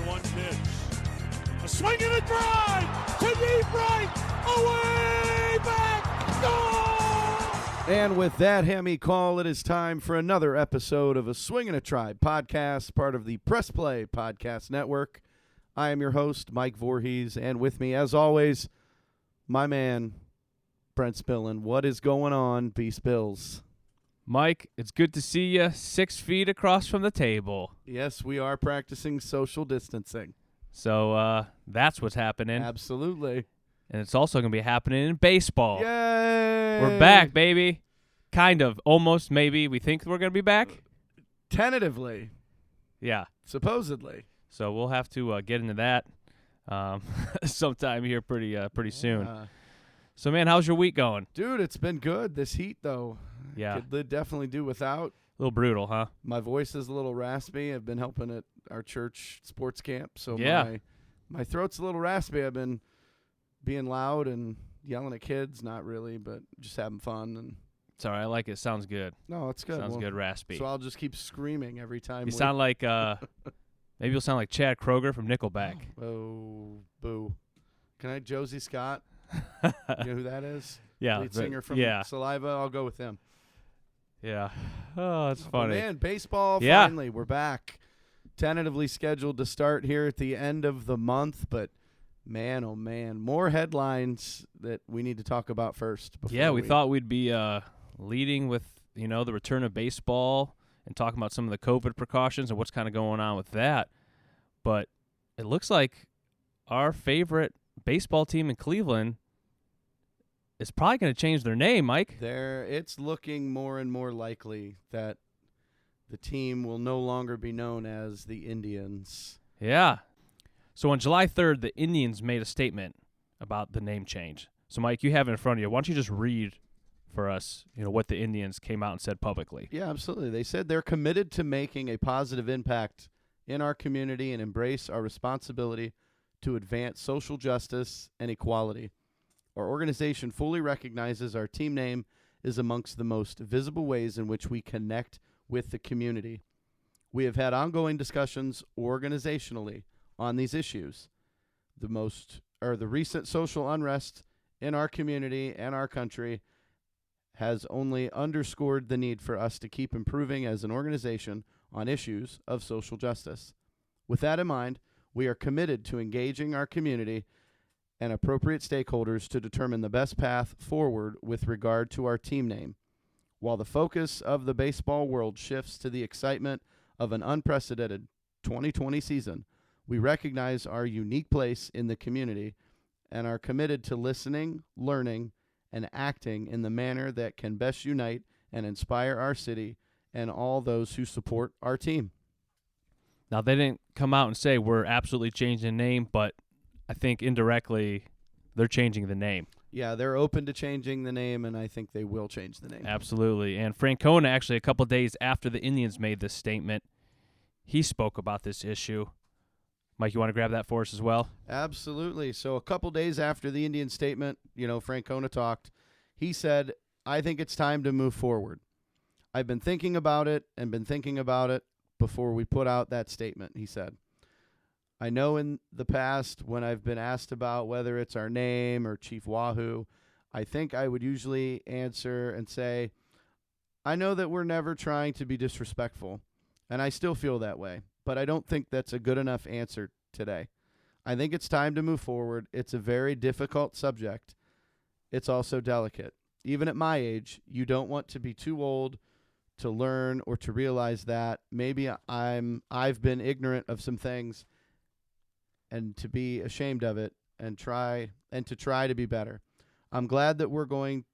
1 pitch. A swing and a drive to deep right. Away back. Goal! And with that hammy call, it is time for another episode of A Swing and a Tribe podcast, part of the Press Play Podcast Network. I am your host, Mike Voorhees, and with me, as always, my man, Brent Spillin. What is going on, B-Spills? Mike, it's good to see you 6 feet across from the table. Yes, we are practicing social distancing. So that's what's happening. Absolutely. And it's also going to be happening in baseball. Yay! We're back, baby. Kind of. Almost, maybe. We think we're going to be back. Tentatively. Yeah. Supposedly. So we'll have to get into that sometime here pretty soon. So, man, how's your week going? Dude, it's been good. This heat, though. Yeah. Could definitely do without. A little brutal, huh? My voice is a little raspy. I've been helping at our church sports camp, so yeah. my throat's a little raspy. I've been being loud and yelling at kids. Not really, but just having fun. And it's all right. I like it. Sounds good. No, it's good. Sounds good, raspy. So I'll just keep screaming every time. You sound like maybe you'll sound like Chad Kroger from Nickelback. Oh, boo. Can I Josie Scott? You know who that is? Yeah. Lead singer from Saliva. I'll go with him. Yeah. Oh, that's funny. Man, baseball, yeah. Finally, we're back. Tentatively scheduled to start here at the end of the month, but man, oh man, more headlines that we need to talk about first. Yeah, we thought we'd be leading with, the return of baseball and talking about some of the COVID precautions and what's kind of going on with that. But it looks like our favorite baseball team in Cleveland is probably going to change their name, Mike. It's looking more and more likely that the team will no longer be known as the Indians. Yeah. So on July 3rd, the Indians made a statement about the name change. So, Mike, you have it in front of you. Why don't you just read for us, what the Indians came out and said publicly? Yeah, absolutely. They said they're committed to making a positive impact in our community and embrace our responsibility to advance social justice and equality. Our organization fully recognizes our team name is amongst the most visible ways in which we connect with the community. We have had ongoing discussions organizationally on these issues. The recent social unrest in our community and our country has only underscored the need for us to keep improving as an organization on issues of social justice. With that in mind, we are committed to engaging our community and appropriate stakeholders to determine the best path forward with regard to our team name. While the focus of the baseball world shifts to the excitement of an unprecedented 2020 season, we recognize our unique place in the community and are committed to listening, learning, and acting in the manner that can best unite and inspire our city and all those who support our team. Now, they didn't come out and say we're absolutely changing the name, but I think indirectly they're changing the name. Yeah, they're open to changing the name, and I think they will change the name. Absolutely. And Francona, actually, a couple days after the Indians made this statement, he spoke about this issue. Mike, you want to grab that for us as well? Absolutely. So a couple days after the Indian statement, Francona talked. He said, I think it's time to move forward. I've been thinking about it before we put out that statement, he said. I know in the past when I've been asked about whether it's our name or Chief Wahoo, I think I would usually answer and say, I know that we're never trying to be disrespectful, and I still feel that way, but I don't think that's a good enough answer today. I think it's time to move forward. It's a very difficult subject. It's also delicate. Even at my age, you don't want to be too old to learn or to realize that maybe I've been ignorant of some things and to be ashamed of it and to try to be better. I'm glad that we're going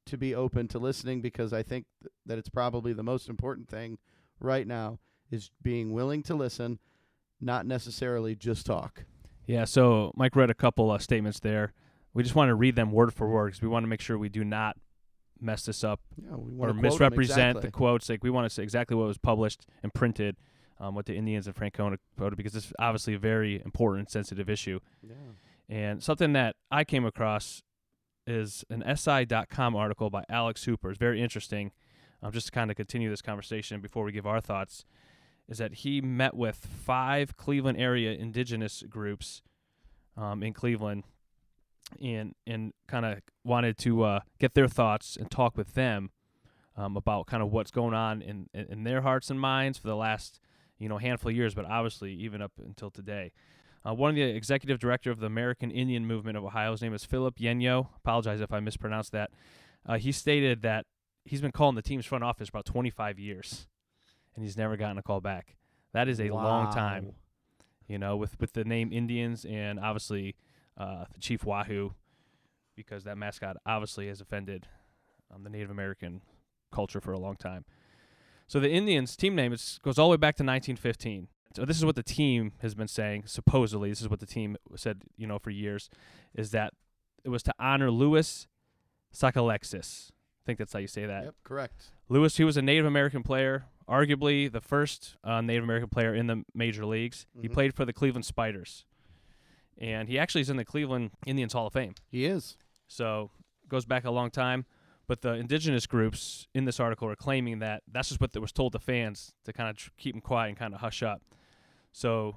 to be open to listening because I think that it's probably the most important thing right now is being willing to listen, not necessarily just talk. Yeah, so Mike read a couple of statements there. We just want to read them word for word because we want to make sure we do not mess this up or misrepresent the quotes. Like we want to say exactly what was published and printed, what the Indians and Francona quoted, because it's obviously a very important and sensitive issue. Yeah. And something that I came across is an SI.com article by Alex Hooper. It's very interesting. Just to kind of continue this conversation before we give our thoughts. is that he met with 5 Cleveland area indigenous groups in Cleveland and kind of wanted to get their thoughts and talk with them about kind of what's going on in their hearts and minds for the last handful of years, but obviously even up until today. One of the executive director of the American Indian Movement of Ohio, his name is Philip Yenyo. Apologize if I mispronounced that. He stated that he's been calling the team's front office for about 25 years, and he's never gotten a call back. That is a long time, with the name Indians and obviously the Chief Wahoo, because that mascot obviously has offended the Native American culture for a long time. So the Indians team name goes all the way back to 1915. So this is what the team has been saying. Supposedly, this is what the team said, for years, is that it was to honor Louis Sockalexis. I think that's how you say that. Yep, correct. Louis, he was a Native American player, arguably the first Native American player in the major leagues. Mm-hmm. He played for the Cleveland Spiders. And he actually is in the Cleveland Indians Hall of Fame. He is. So goes back a long time. But the indigenous groups in this article are claiming that that's just what was told to fans to kind of keep them quiet and kind of hush up. So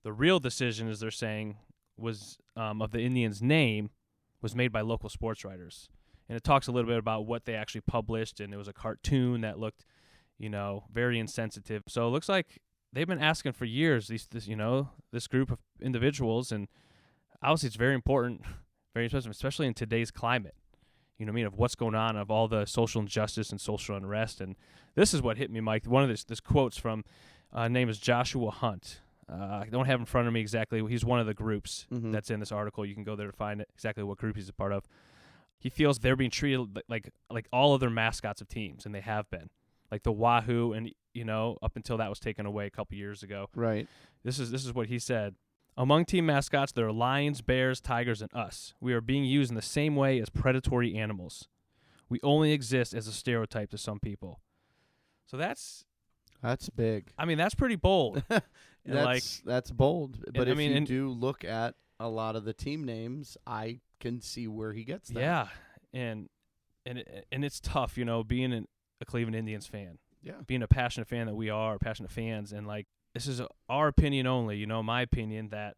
the real decision, as they're saying, was of the Indians' name was made by local sports writers. And it talks a little bit about what they actually published, and it was a cartoon that looked, very insensitive. So it looks like they've been asking for years, this group of individuals, and obviously it's very important, very expensive, especially in today's climate. Of what's going on, of all the social injustice and social unrest. And this is what hit me, Mike. One of this quotes from, name is Joshua Hunt. I don't have in front of me exactly. He's one of the groups that's in this article. You can go there to find exactly what group he's a part of. He feels they're being treated like all other mascots of teams, and they have been. Like the Wahoo, and, up until that was taken away a couple years ago. Right. This is what he said. Among team mascots, there are lions, bears, tigers, and us. We are being used in the same way as predatory animals. We only exist as a stereotype to some people. So that's big. I mean, that's pretty bold. That's bold. But if you and do look at a lot of the team names, I can see where he gets that. Yeah, and it's tough, being a Cleveland Indians fan. Yeah. Being a passionate fan that we are, passionate fans, and this is our opinion only, my opinion, that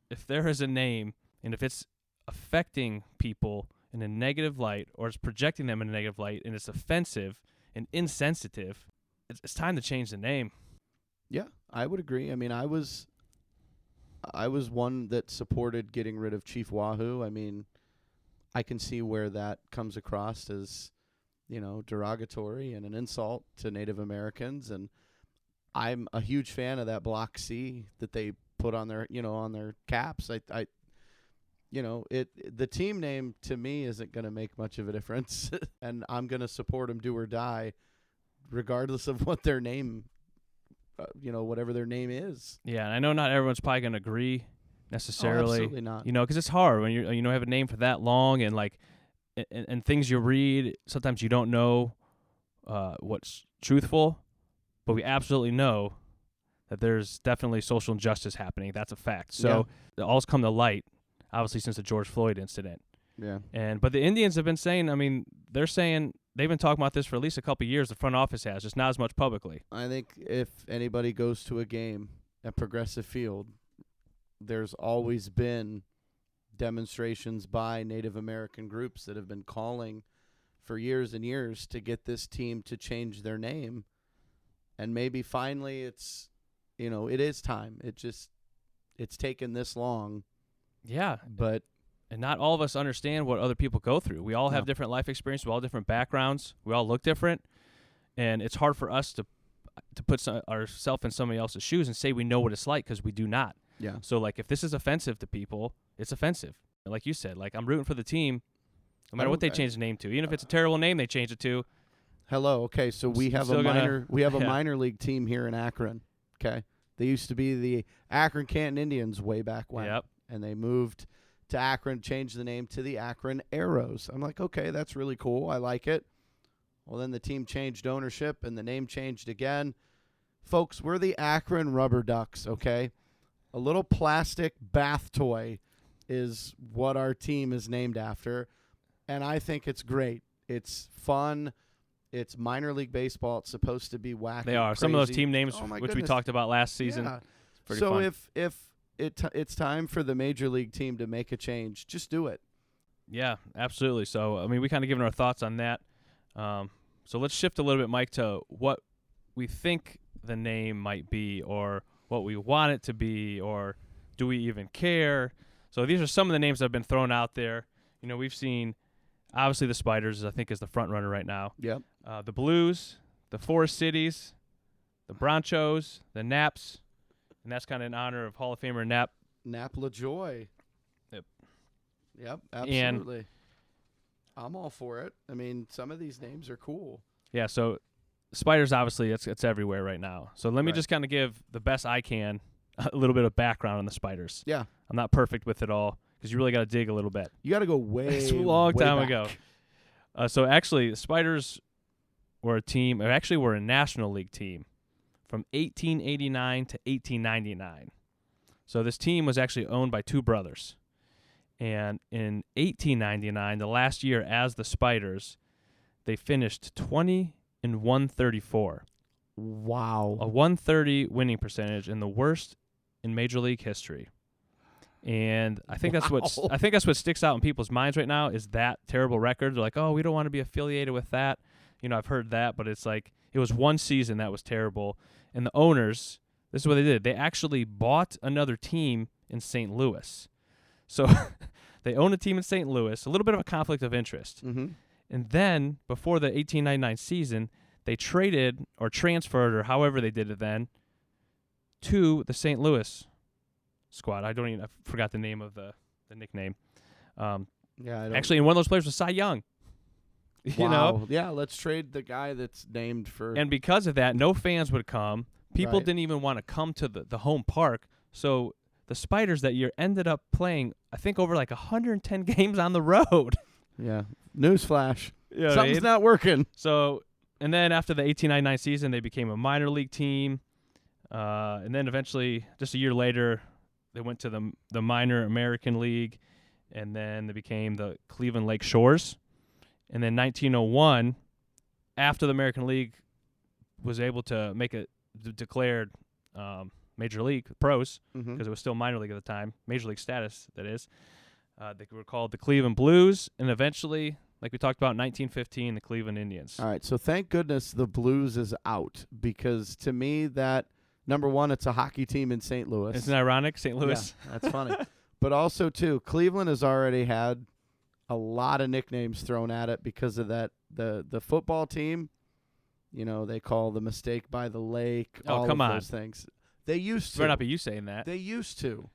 if there is a name and if it's affecting people in a negative light or it's projecting them in a negative light and it's offensive and insensitive, it's time to change the name. Yeah, I would agree. I mean, I was one that supported getting rid of Chief Wahoo. I mean, I can see where that comes across as, derogatory and an insult to Native Americans, and I'm a huge fan of that Block C that they put on their, on their caps. The team name to me isn't going to make much of a difference, and I'm going to support them do or die, regardless of what their name, whatever their name is. Yeah, and I know not everyone's probably going to agree necessarily. Oh, absolutely not. Because it's hard when you have a name for that long, and and things you read, sometimes you don't know what's truthful. But we absolutely know that there's definitely social injustice happening. That's a fact. So it all's come to light, obviously, since the George Floyd incident. Yeah. But the Indians have been saying, they're saying they've been talking about this for at least a couple of years. The front office has, just not as much publicly. I think if anybody goes to a game at Progressive Field, there's always been demonstrations by Native American groups that have been calling for years and years to get this team to change their name. And maybe finally it's, it is time. It's taken this long. Yeah. And not all of us understand what other people go through. We all have different life experiences. We all have different backgrounds. We all look different. And it's hard for us to put ourselves in somebody else's shoes and say we know what it's like, because we do not. Yeah. So, if this is offensive to people, it's offensive. Like you said, I'm rooting for the team no matter what they change the name to. Even if it's a terrible name they change it to. Hello. Okay, so we have a minor league team here in Akron. Okay, they used to be the Akron Canton Indians way back when. Yep. And they moved to Akron, changed the name to the Akron Arrows. I'm like, okay, that's really cool. I like it. Well, then the team changed ownership and the name changed again. Folks, we're the Akron Rubber Ducks. Okay, a little plastic bath toy is what our team is named after, and I think it's great. It's fun. It's minor league baseball. It's supposed to be wacky. They are. Crazy. Some of those team names, Oh my which we goodness. talked about last season. Yeah. Pretty So fun. if it's time for the major league team to make a change, just do it. Yeah, absolutely. So, I mean, we kind of given our thoughts on that. So let's shift a little bit, Mike, to what we think the name might be, or what we want it to be, or do we even care? So these are some of the names that have been thrown out there. You know, we've seen, obviously, the Spiders, I think, is the front runner right now. Yep. The Blues, the Forest Cities, the Bronchos, the Naps, and that's kind of in honor of Hall of Famer Nap. Nap LaJoy. Yep, And absolutely. I'm all for it. I mean, some of these names are cool. Yeah, so Spiders, obviously, it's everywhere right now. So let me Right. just kind of give the best I can a little bit of background on the Spiders. Yeah. I'm not perfect with it all because you really got to dig a little bit. You got to go way, It's a long way time back. ago. So actually, the Spiders were a team, or actually were a National League team from 1889 to 1899. So this team was actually owned by two brothers. And in 1899, the last year as the Spiders, they finished 20-134. Wow. A 130 winning percentage, and the worst in Major League history. And I think that's what sticks out in people's minds right now is that terrible record. They're like, "Oh, we don't want to be affiliated with that." You know, I've heard that, but it's like it was one season that was terrible. And the owners, this is what they did. They actually bought another team in St. Louis. So they own a team in St. Louis, a little bit of a conflict of interest. Mm-hmm. And then before the 1899 season, they traded or transferred, or however they did it then, to the St. Louis squad. I forgot the name of the nickname. Yeah, I don't, Actually, and one of those players was Cy Young. You know? Wow. Yeah, let's trade the guy that's named for. And because of that, no fans would come. People Right. didn't even want to come to the home park. So the Spiders that year ended up playing, I think, over like 110 games on the road. Yeah. Newsflash. You know what I Something's mean? not working. So, and then after the 1899 season, they became a minor league team. And then eventually, just a year later, they went to the minor American League, and then they became the Cleveland Lake Shores. And then 1901, after the American League was able to make a declared Major League pros, Mm-hmm. because it was still minor league at the time, Major League status, that is. They were called the Cleveland Blues, and eventually, like we talked about in 1915, the Cleveland Indians. All right, so thank goodness the Blues is out, because to me that, number one, it's a hockey team in St. Louis. Isn't it ironic, St. Louis? Yeah, that's funny. But also, too, Cleveland has already had a lot of nicknames thrown at it because of that. The football team, you know, they call the Mistake by the Lake, Oh, all come of on. those things. They used It to. might not be you saying that. They used to.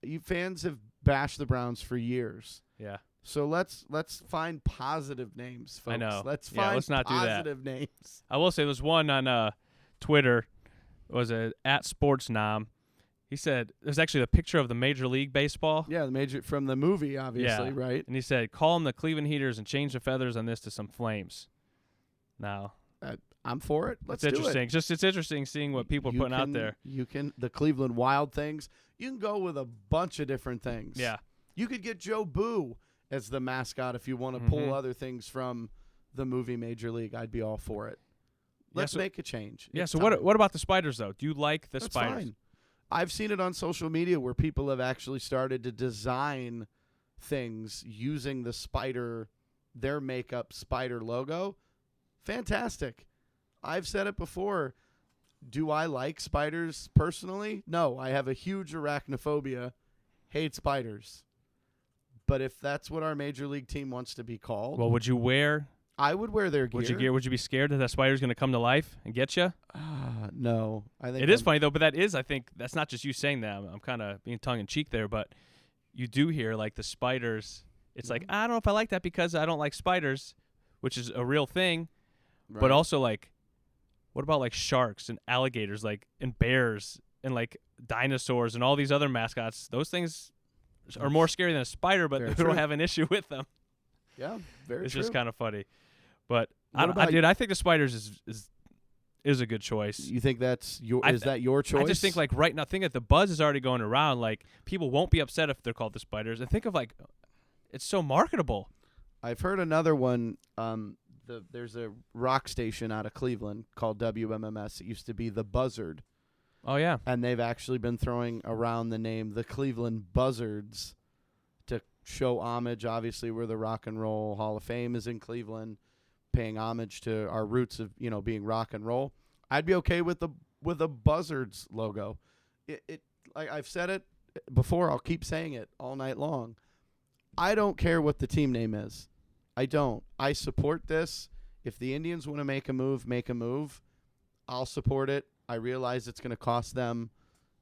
You fans have bashed the Browns for years. Yeah. So let's find positive names, folks. I know. Let's Yeah, find let's not do that. positive names. I will say there's one on Twitter. It was @SportsNom. He said there's actually a picture of the Major League Baseball. Yeah, the major from the movie, obviously, Yeah. right? And he said, call them the Cleveland Heaters and change the feathers on this to some flames. Now, I'm for it. Let's it's do interesting. it. Just it's interesting seeing what people are putting out there. You can the Cleveland Wild things. You can go with a bunch of different things. Yeah. You could get Joe Boo as the mascot if you want to Mhm. pull other things from the movie Major League. I'd be all for it. Let's so- make a change. Yeah, It's so time. what about the Spiders, though? Do you like the That's Spiders? fine. I've seen it on social media where people have actually started to design things using the spider, their makeup spider logo. Fantastic. I've said it before. Do I like spiders personally? No, I have a huge arachnophobia. Hate spiders. But if that's what our major league team wants to be called, Well, would you wear? I would wear their gear. Would you be scared that spider's going to come to life and get you? No, I think It is funny though, but I think that's not just you saying that. I'm kind of being tongue in cheek there, but you do hear like the spiders. It's like I don't know if I like that because I don't like spiders, which is a real thing. Right. But also like, what about like sharks and alligators, like and bears and like dinosaurs and all these other mascots? Those things are more scary than a spider, but Very we true. don't have an issue with them. Yeah, very It's true. just kind of funny. But What about I think the spiders is a good choice. You think that's your? I Is that your choice? I just think like right now, think that the buzz is already going around. Like people won't be upset if they're called the Spiders, and think of like, it's so marketable. I've heard another one. there's a rock station out of Cleveland called WMMS. It used to be the Buzzard. Oh, yeah. And they've actually been throwing around the name the Cleveland Buzzards to show homage. Obviously, where the Rock and Roll Hall of Fame is in Cleveland, paying homage to our roots of, being rock and roll. I'd be okay with the Buzzards logo. I've said it before. I'll keep saying it all night long. I don't care what the team name is. I don't. I support this. If the Indians want to make a move. I'll support it. I realize it's going to cost them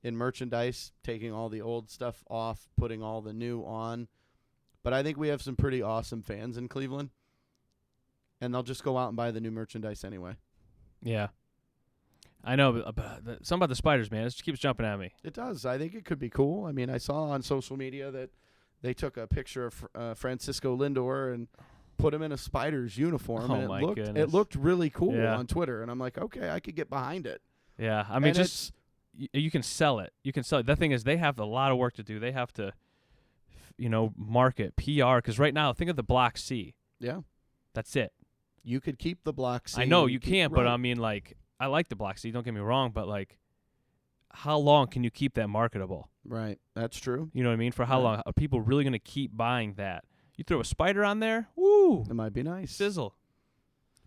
in merchandise, taking all the old stuff off, putting all the new on. But I think we have some pretty awesome fans in Cleveland, and they'll just go out and buy the new merchandise anyway. Yeah. I know, but something about the spiders, man. It just keeps jumping at me. It does. I think it could be cool. I mean, I saw on social media that they took a picture of Francisco Lindor and put him in a Spiders uniform, Oh, and my it goodness. looked really cool Yeah. on Twitter. And I'm like, okay, I could get behind it. Yeah, I mean, And you can sell it. You can sell it. The thing is, they have a lot of work to do. They have to, market, PR. Because right now, think of the Block C. Yeah, That's it. you could keep the Block C. I know you can't, but right. I mean, like, I like the Block C. Don't get me wrong, but like, how long can you keep that marketable? Right, that's true. You know what I mean? For how Right. long are people really going to keep buying that? You throw a spider on there, woo, It might be nice. sizzle.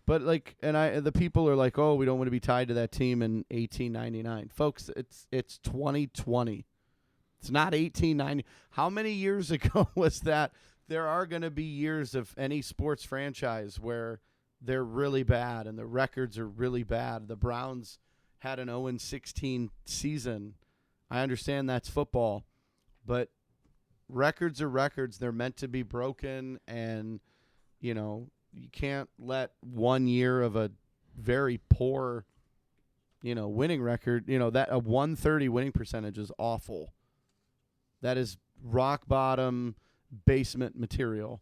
But the people are like, oh, we don't want to be tied to that team in 1899, folks. It's 2020. It's not 1890. How many years ago was that? There are going to be years of any sports franchise where they're really bad and the records are really bad. The Browns had an 0-16 season. I understand that's football, but records are records. They're meant to be broken, and you can't let 1 year of a very poor, winning record, that a 130 winning percentage is awful. That is rock bottom basement material.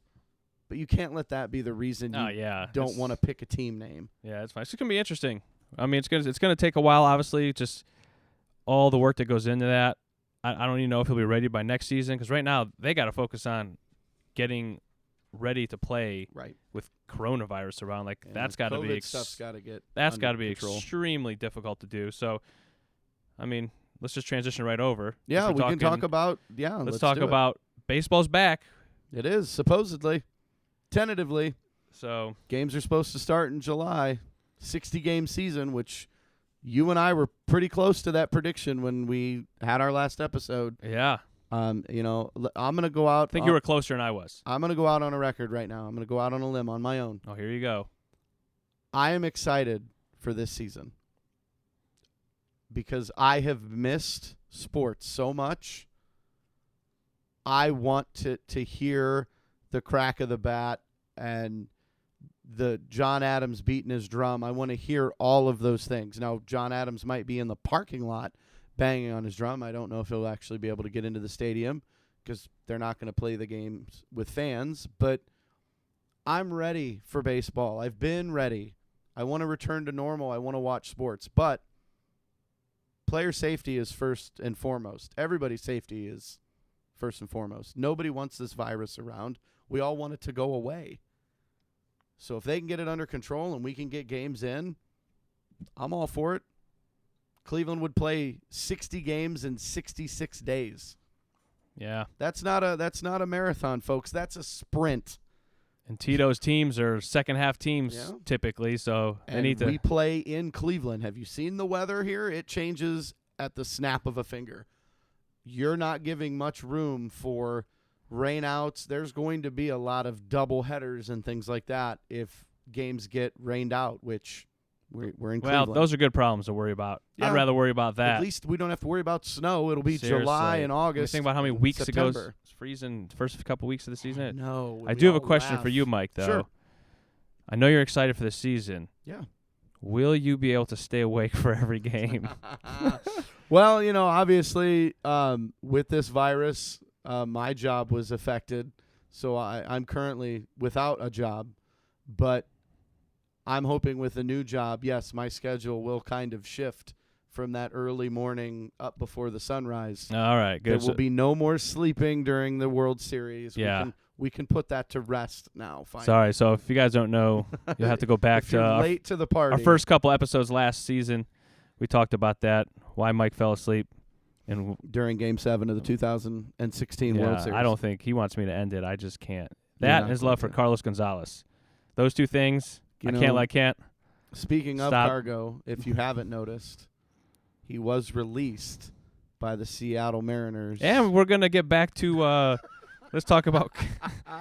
But you can't let that be the reason you don't want to pick a team name. Yeah, it's fine. It's going to be interesting. I mean, it's gonna take a while, obviously, just all the work that goes into that. I don't even know if he'll be ready by next season, because right now they got to focus on getting ready to play Right. with coronavirus around. Like, And that's got to be stuff's got to get that's under got to be control. extremely difficult to do. So, I mean, let's just transition right over. Yeah, we can talk about Let's talk do it. about baseball's back. It is supposedly, tentatively. So Games are supposed to start in July. 60-game season, which you and I were pretty close to that prediction when we had our last episode. yeah, I'm going to go out. I think you were closer than I was. I'm going to go out on a record right now. I'm going to go out on a limb on my own. Oh, here you go. I am excited for this season because I have missed sports so much. I want to hear the crack of the bat and the John Adams beating his drum. I want to hear all of those things. Now, John Adams might be in the parking lot banging on his drum. I don't know if he'll actually be able to get into the stadium because they're not going to play the games with fans. But I'm ready for baseball. I've been ready. I want to return to normal. I want to watch sports. But player safety is first and foremost. Everybody's safety is first and foremost. Nobody wants this virus around. We all want it to go away. So if they can get it under control and we can get games in, I'm all for it. Cleveland would play 60 games in 66 days. Yeah. That's not a marathon, folks. That's a sprint. And Tito's teams are second half teams typically, so they need to. We play in Cleveland. Have you seen the weather here? It changes at the snap of a finger. You're not giving much room for rainouts. There's going to be a lot of double headers and things like that if games get rained out, which we're in Cleveland. Well, those are good problems to worry about. Yeah. I'd rather worry about that. At least we don't have to worry about snow. It'll be Seriously. July and August. Think about how many weeks September. it goes. It's freezing the first couple weeks of the season. No. I do have a question for you, Mike, though. Sure. I know you're excited for this season. Yeah. Will you be able to stay awake for every game? Well, obviously, with this virus, my job was affected, so I'm currently without a job. But I'm hoping with a new job, yes, my schedule will kind of shift from that early morning up before the sunrise. All right, good. There will be no more sleeping during the World Series. Yeah. we can put that to rest now. Finally. Sorry. So if you guys don't know, you'll have to go back if to you're late to the party. our first couple episodes last season. We talked about that, why Mike fell asleep. And during Game 7 of the 2016 World Series. I don't think he wants me to end it. I just can't. You're That not and his going love for to. Carlos Gonzalez. Those two things, You I know, can't. Speaking of Stop. Cargo, if you haven't noticed, he was released by the Seattle Mariners. And we're going to get back to, let's talk about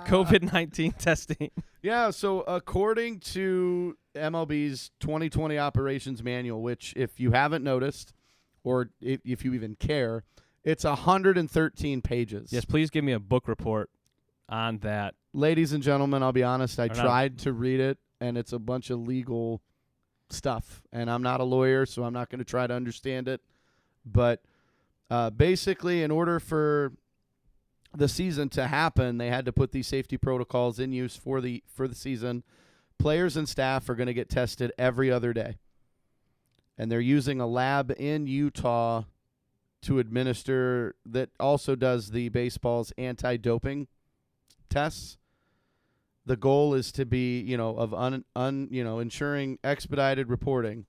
COVID-19 testing. Yeah, so according to MLB's 2020 operations manual, which if you haven't noticed, or if you even care, it's 113 pages. Yes, please give me a book report on that. Ladies and gentlemen, I'll be honest, I Or not. tried to read it, and it's a bunch of legal stuff. And I'm not a lawyer, so I'm not going to try to understand it. But basically, in order for the season to happen, they had to put these safety protocols in use for the season. Players and staff are going to get tested every other day. And they're using a lab in Utah to administer that also does the baseball's anti-doping tests. The goal is to be, of ensuring expedited reporting.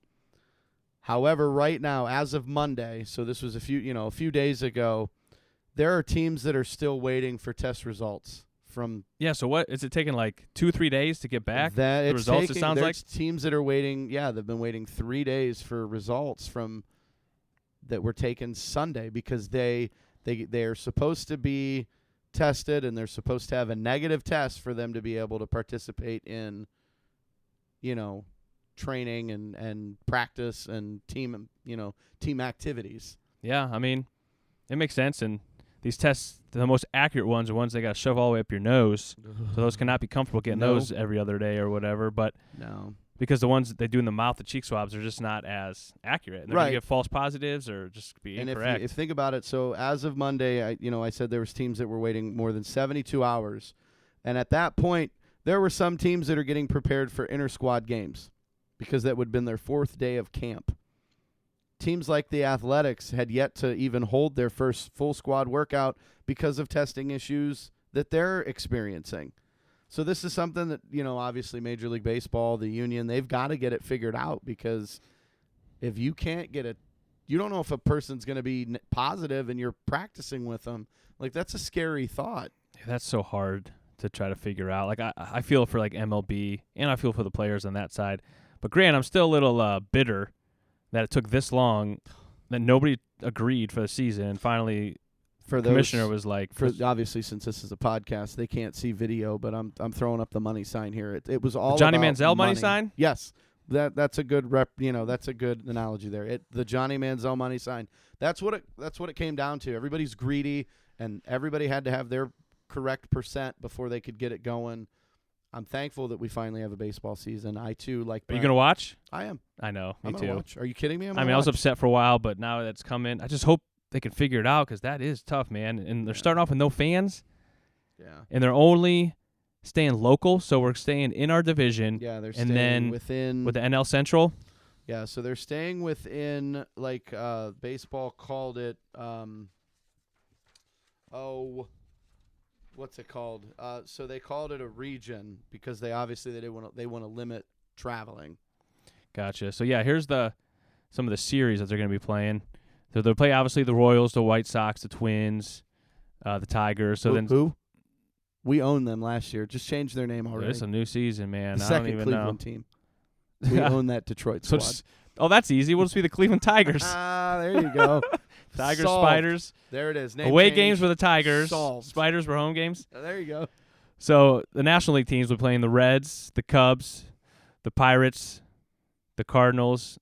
However, right now, as of Monday, so this was a few days ago, there are teams that are still waiting for test results from. Yeah, so what is it taking, like 2-3 days to get back the results? It sounds like teams that are waiting. Yeah, they've been waiting 3 days for results from that were taken Sunday because they are supposed to be tested and they're supposed to have a negative test for them to be able to participate in, training and practice and team activities. Yeah, I mean, it makes sense. And these tests, the most accurate ones are ones they got to shove all the way up your nose. So those cannot be comfortable getting those every other day or whatever. But because the ones that they do in the mouth, the cheek swabs, are just not as accurate. And they're going to get false positives or just be incorrect. And if you think about it, so as of Monday, I said there was teams that were waiting more than 72 hours. And at that point, there were some teams that are getting prepared for inter-squad games because that would have been their 4th day of camp. Teams like the Athletics had yet to even hold their first full squad workout because of testing issues that they're experiencing. So this is something that, obviously Major League Baseball, the union, they've got to get it figured out because if you can't get it, you don't know if a person's going to be positive and you're practicing with them. Like, that's a scary thought. Yeah, that's so hard to try to figure out. Like, I feel for, like, MLB, and I feel for the players on that side. But, Grant, I'm still a little bitter that it took this long, that nobody agreed for the season, and finally the commissioner was like... obviously, since this is a podcast, they can't see video, but I'm throwing up the money sign here. It was all Johnny about Manziel money sign? Yes. That's a good that's a good analogy there. The Johnny Manziel money sign. That's what it came down to. Everybody's greedy, and everybody had to have their correct percent before they could get it going. I'm thankful that we finally have a baseball season. I too like. Brent. Are you gonna watch? I am. I know. Me I'm too. gonna watch. Are you kidding me? I was upset for a while, but now that's coming. I just hope they can figure it out because that is tough, man. And they're starting off with no fans. Yeah. And they're only staying local, so we're staying in our division. Yeah, they're and staying then within with the NL Central. Yeah, so they're staying within, like, baseball called it. What's it called? So they called it a region because they want to limit traveling. Gotcha. So yeah, here's some of the series that they're going to be playing. So they'll play obviously the Royals, the White Sox, the Twins, the Tigers. So who? We owned them last year. Just changed their name already. It's a new season, man. The I second don't even Cleveland know. team. We own that Detroit squad. That's easy. We'll just be the Cleveland Tigers. There you go. Tigers, Solved. Spiders. There it is. Name Away change. games were the Tigers. Solved. Spiders were home games. There you go. So the National League teams were playing the Reds, the Cubs, the Pirates, the Cardinals,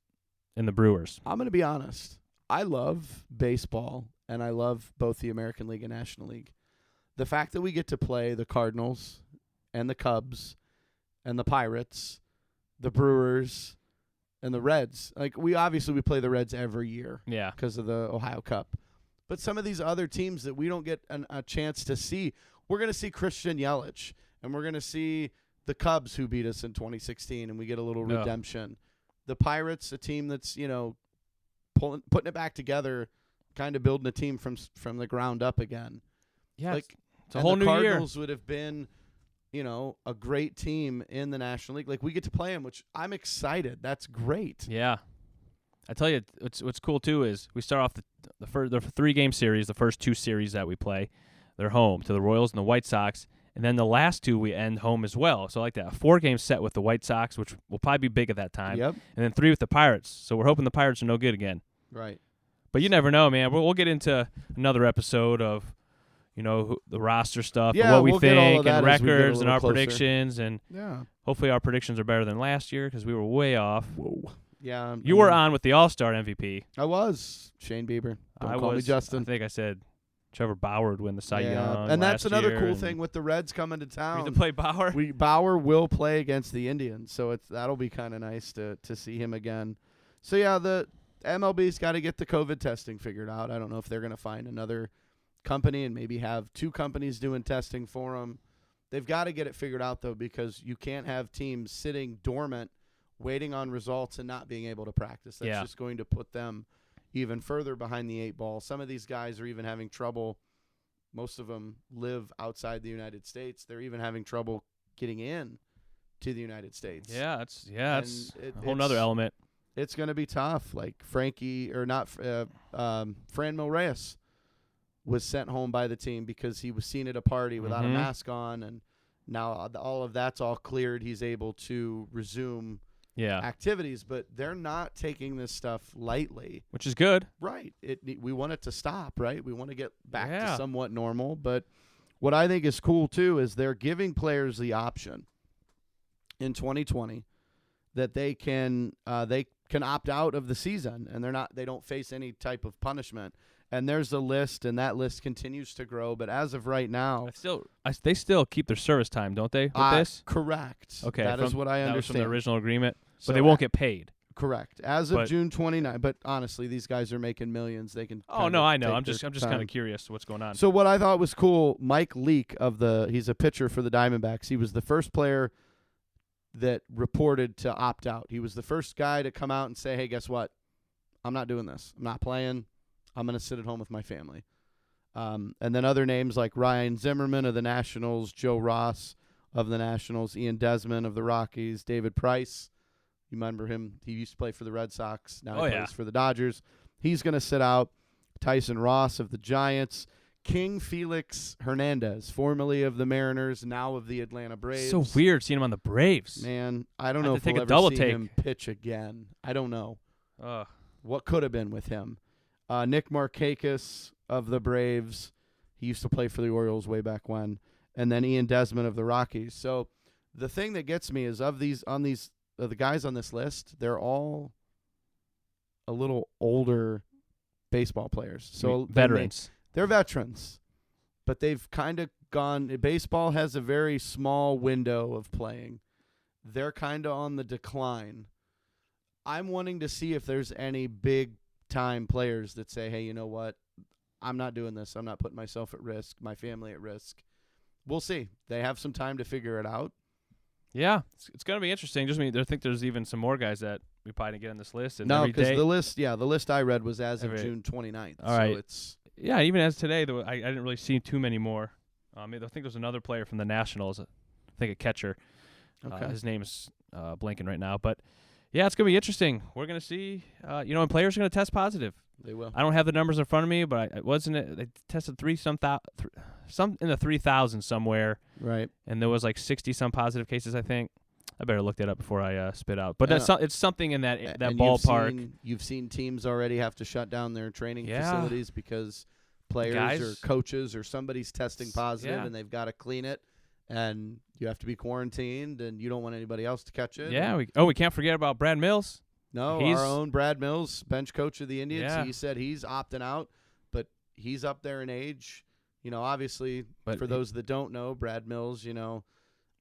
and the Brewers. I'm going to be honest. I love baseball, and I love both the American League and National League. The fact that we get to play the Cardinals and the Cubs and the Pirates, the Brewers, and the Reds. Like, we play the Reds every year. Yeah. Because of the Ohio Cup. But some of these other teams that we don't get a chance to see, we're going to see Christian Yelich, and we're going to see the Cubs who beat us in 2016, and we get a little redemption. The Pirates, a team that's, putting it back together, kind of building a team from the ground up again. Yeah, It's a whole the new year. Cardinals would have been, a great team in the National League. Like, we get to play them, which I'm excited. That's great. Yeah. I tell you, what's cool, too, is we start off the 3-game series, the first 2 series that we play. They're home to the Royals and the White Sox. And then the last 2 we end home as well. So like that, a 4-game set with the White Sox, which will probably be big at that time. Yep. And then 3 with the Pirates. So we're hoping the Pirates are no good again. Right. But you never know, man. We'll get into another episode of, the roster stuff, and what we we'll get all of think, and that as we get a records, and little our closer. predictions. And hopefully our predictions are better than last year because we were way off. Whoa. Yeah. You were on with the All-Star MVP. I was. Shane Bieber. Don't call me I Justin. think I said Trevor Bauer would win the Cy Young and that's last another year, cool and thing with the Reds coming to we town. get to play Bauer. Bauer will play against the Indians, so that'll be kind of nice to see him again. So yeah, the MLB's got to get the COVID testing figured out. I don't know if they're going to find another company and maybe have 2 companies doing testing for them. They've got to get it figured out though, because you can't have teams sitting dormant, waiting on results and not being able to practice. That's just going to put them even further behind the 8 ball. Some of these guys are even having trouble. Most of them live outside the United States. They're even having trouble getting in to the United States. Yeah, it's a whole nother element. It's going to be tough. Like Fran Milreyes was sent home by the team because he was seen at a party without a mask on, and now all of that's all cleared. He's able to resume activities, but they're not taking this stuff lightly, which is good. Right. We want it to stop, right? We want to get back to somewhat normal, but what I think is cool too is they're giving players the option in 2020 that they can opt out of the season, and they don't face any type of punishment. And there's a list, and that list continues to grow. But as of right now, they still keep their service time, don't they? With this, correct. Okay, that is what I understand. That was from the original agreement, So but they won't get paid. Correct. As of June 29. But honestly, these guys are making millions. They can. Oh no, I know. I'm just kind of curious what's going on. So what I thought was cool, Mike Leake he's a pitcher for the Diamondbacks. He was the first player that reported to opt out. He was the first guy to come out and say, "Hey, guess what? I'm not doing this. I'm not playing. I'm going to sit at home with my family." And then other names like Ryan Zimmerman of the Nationals, Joe Ross of the Nationals, Ian Desmond of the Rockies, David Price. You remember him? He used to play for the Red Sox. Now he plays for the Dodgers. He's going to sit out. Tyson Ross of the Giants. King Felix Hernandez, formerly of the Mariners, now of the Atlanta Braves. So weird seeing him on the Braves. Man, I don't know if we'll ever see him pitch again. I don't know. What could have been with him? Nick Markakis of the Braves. He used to play for the Orioles way back when. And then Ian Desmond of the Rockies. So the thing that gets me is the guys on this list, they're all a little older baseball players. So veterans. They're veterans. But they've kind of gone. Baseball has a very small window of playing. They're kind of on the decline. I'm wanting to see if there's any big-time players that say, hey, you know what? I'm not doing this. I'm not putting myself at risk, my family at risk. We'll see. They have some time to figure it out. Yeah, it's going to be interesting. I think there's even some more guys that we probably didn't get on this list. And no, because the list I read was as of June 29th. All right. So it's even as today, though, I didn't really see too many more. I think there's another player from the Nationals. I think a catcher. Okay. His name is blanking right now, but yeah, it's going to be interesting. We're going to see, and players are going to test positive. They will. I don't have the numbers in front of me, but they tested some in the 3,000 somewhere. Right. And there was like 60-some positive cases, I think. I better look that up before I spit out. But it's something in that ballpark. You've seen teams already have to shut down their training facilities because players or coaches or somebody's testing positive and they've got to clean it. And you have to be quarantined, and you don't want anybody else to catch it. Yeah. We can't forget about Brad Mills. No, our own Brad Mills, bench coach of the Indians. Yeah. He said he's opting out, but he's up there in age. Obviously, for those that don't know, Brad Mills,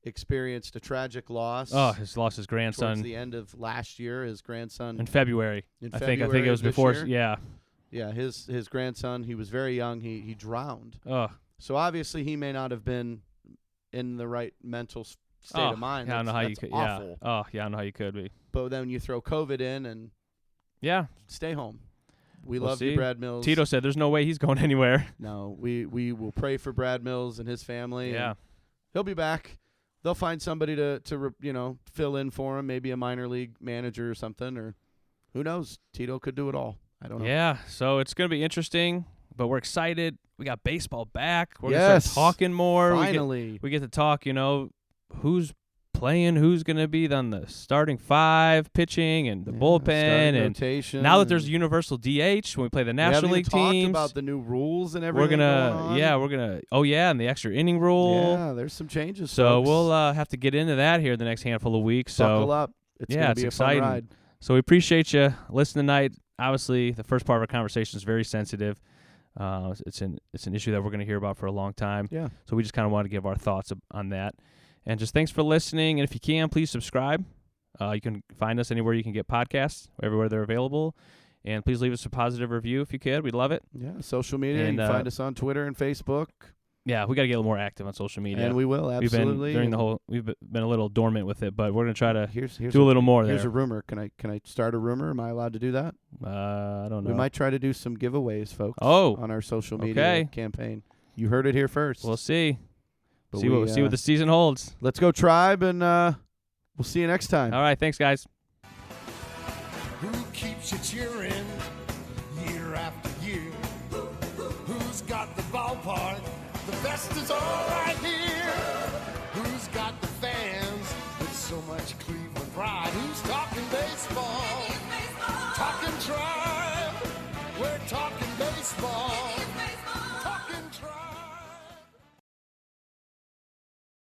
experienced a tragic loss. Oh, he's lost his grandson. Towards the end of last year, his grandson. In February. I think it was before. Yeah. Yeah, his grandson, he was very young. He drowned. Oh. So obviously he may not have been in the right mental state of mind. I don't know how you could. Awful. Yeah. Oh, yeah, I don't know how you could be. But then you throw COVID in and stay home. we we'll love see. you, Brad Mills. Tito said there's no way he's going anywhere. No, we will pray for Brad Mills and his family. Yeah. And he'll be back. They'll find somebody to fill in for him, maybe a minor league manager or something, or who knows? Tito could do it all. I don't know. Yeah, so it's going to be interesting, but we're excited. We got baseball back. We're going to start talking more. Finally. We get to talk, who's playing, who's going to be on the starting five, pitching, and the bullpen. And rotation. now that there's a universal DH when we play the National League teams. We haven't talked about the new rules and everything and the extra inning rule. Yeah, there's some changes. So folks. we'll have to get into that here the next handful of weeks. Buckle up. It's going to be exciting. a fun ride. So we appreciate you listening tonight. Obviously, the first part of our conversation is very sensitive. It's an issue that we're going to hear about for a long time. Yeah. So we just kind of want to give our thoughts on that. And just thanks for listening. And if you can, please subscribe. You can find us anywhere you can get podcasts, everywhere they're available. And please leave us a positive review if you could. We'd love it. Yeah, social media. And, you can find us on Twitter and Facebook. Yeah, we got to get a little more active on social media. And we will, absolutely. We've been a little dormant with it, but we're going to try to here's do a little more there. Here's a rumor. Can I start a rumor? Am I allowed to do that? I don't know. We might try to do some giveaways, folks. Oh, on our social media campaign. You heard it here first. We'll see. But See what the season holds. Let's go Tribe, and we'll see you next time. All right, thanks, guys. Who keeps you cheering year after year? Who's got the ballpark? The best is all right here. Who's got the fans with so much Cleveland pride? Who's talking baseball? Talking Tribe.